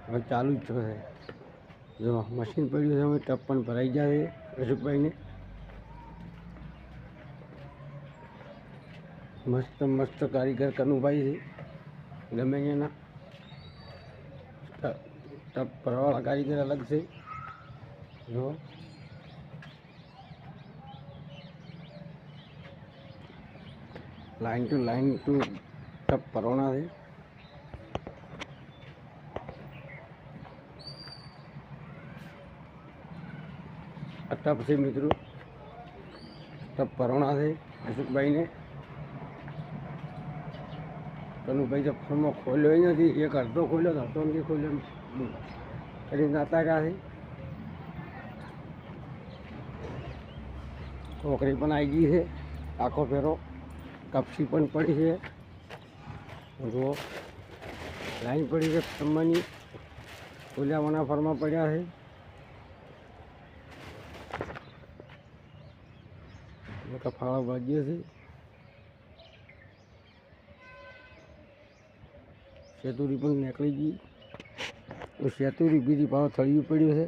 હવે ચાલુ જ છે. જો મશીન પડ્યું છે, હવે ટપ પણ ભરાઈ જાય અશોકભાઈને. મસ્ત મસ્ત કારીગર કનુભાઈ છે, ગમે અહીંયાના ટપ ભરવાવાળા કારીગર અલગ છે. જો લાઈન ટુ ટપ ભરવાના છે. આ ટપ છે મિત્રો, ટપ ભરવાના છે અશોકભાઈને. કનુભાઈ તો ફોનમાં ખોલ્યો નથી, એક અડધો ખોલ્યો તો અડધો નથી ખોલ્યો કરી નાતા રહ્યા છે. છોકરી પણ આવી ગઈ છે, આખો ફેરો કપસી પણ પડી છે. જુઓ લાઈન પડી છે તમ્માની, ખોલ્યાવાના ફરમાં પડ્યા છે. કફાળા વાગ્યો છે. સેતુરી પણ નીકળી ગઈ, સેતુરી બીજી ભાવ થળિયું પડ્યું છે.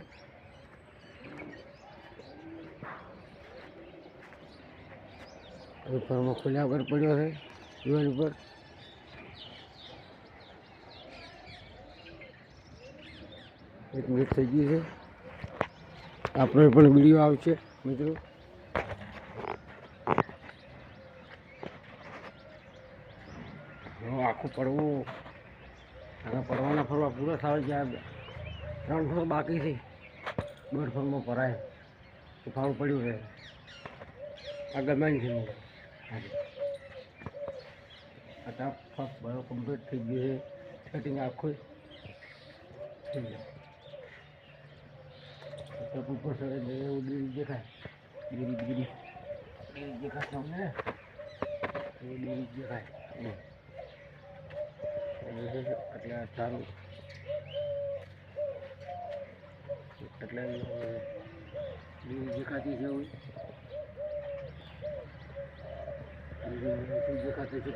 ફરમાં ખોલ્યા વગર પડ્યો છે દિવાલ ઉપર. એક મિનિટ થઈ ગઈ છે, આપણે પણ વિડીયો આવશે મિત્રો. આખું પડવું અને પડવાના ફરવા પૂરો થાય ત્યાં 3 ફર બાકી છે. 1.5 ફરમાં ભરાય તો ફાળું પડ્યું રહે. આ ગમે છે આ ટપ ફક બધો કમ્પ્લીટ થઈ ગયું છે. સેટિંગ આખું થઈ જાય. ટપ ઉપર સરે એવું ડેરી દેખાય, ડેરી દેખાય તમને, એ ડેરી દેખાય એટલે સારું. એટલે દેખાતી છે એવું દેખાતું છે.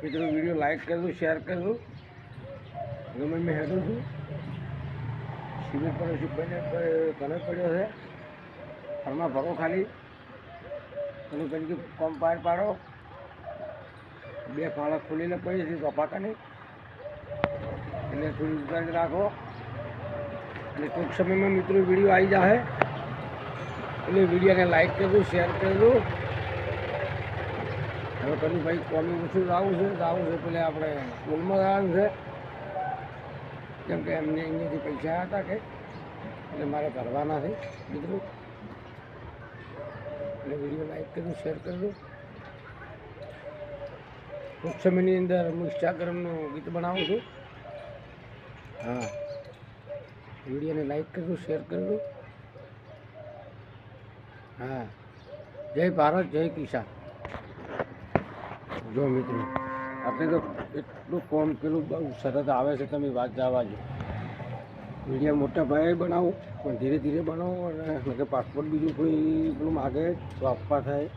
મિત્રો વિડીયો લાઈક કરજો, શેર કરજો. ગમે મેં હેડું છું સિમેન્ટ પર અશોકભાઈને ઘણો પડ્યો છે. ફરમાં ભરો ખાલી અને કંઈક કોમ પાર પાડો. 2 ફાળા ખોલીને પડી છે કપાકાની, એટલે થોડી ઉતારી રાખો. અને ટૂંક સમયમાં મિત્રો વિડીયો આવી જશે, એટલે વિડીયોને લાઈક કરજો, શેર કરજો. હવે કનુભાઈ કોમી ઓછું લાવવું છે પેલે આપણે સ્કૂલમાં જવાનું છે, કેમ કે એમને અહીંયાથી પૈસા આવ્યા હતા કે એટલે મારે ભરવાના છે મિત્રો. એટલે વિડીયો લાઈક કરજો, શેર કરજો. ટૂંક સમયની અંદર હું ઇન્સ્ટાગ્રામનું ગીત બનાવું છું. હા, વિડીયોને લાઈક કરજો, શેર કરજો. હા, જય ભારત, જય કિસાન. જો મિત્રો આપણે તો એટલું કોમ પેલું બહુ સરસ આવે છે, તમે વાત જવા જો. વિડીયો મોટા ભાઈ બનાવું પણ ધીરે ધીરે બનાવો, અને પાસપોર્ટ બીજું કોઈ પેલું માગે તો આપવા થાય.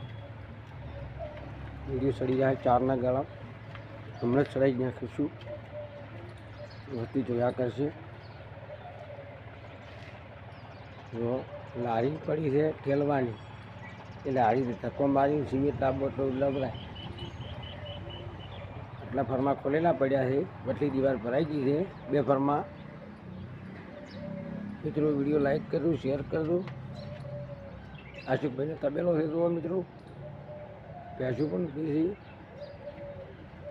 વિડીયો ચડી જાય 4ના ગાળા, હમણાં જ ચડાવી નાખીશું, વસ્તી જોયા કરશે. જો લારી પડી છે ટેલવાની, એ લારી ધક્કો મારી સિમેન્ટ લાંબો તો લબરાય. આટલા ફરમાં ખોલેલા પડ્યા છે, બટલી દીવાલ ભરાઈ ગઈ છે 2 ફરમાં. મિત્રો વિડીયો લાઈક કરજો, શેર કરજો. આશુભાઈને તબેલો છે જુઓ મિત્રો, ભેંસું પણ છે.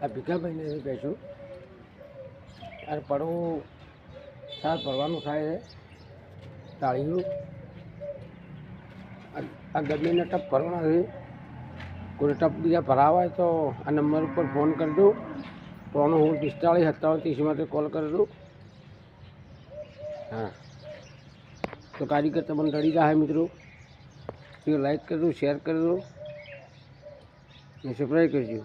આ ભીખાભાઈને છે ભેંસું. આ પડવું સાર ભરવાનું થાય છે તાળીનું. આ ગમીને ટપ ભરવાના છે. કોઈ ટપ બીજા ભરાવા હોય તો આ નંબર ઉપર ફોન કરજો. 93455730 કોલ કરજો. હા, તો કારીગર તમને રડી જાય મિત્રો. લાઈક કરજો, શેર કરજો અને સબસ્ક્રાઈબ કરજો.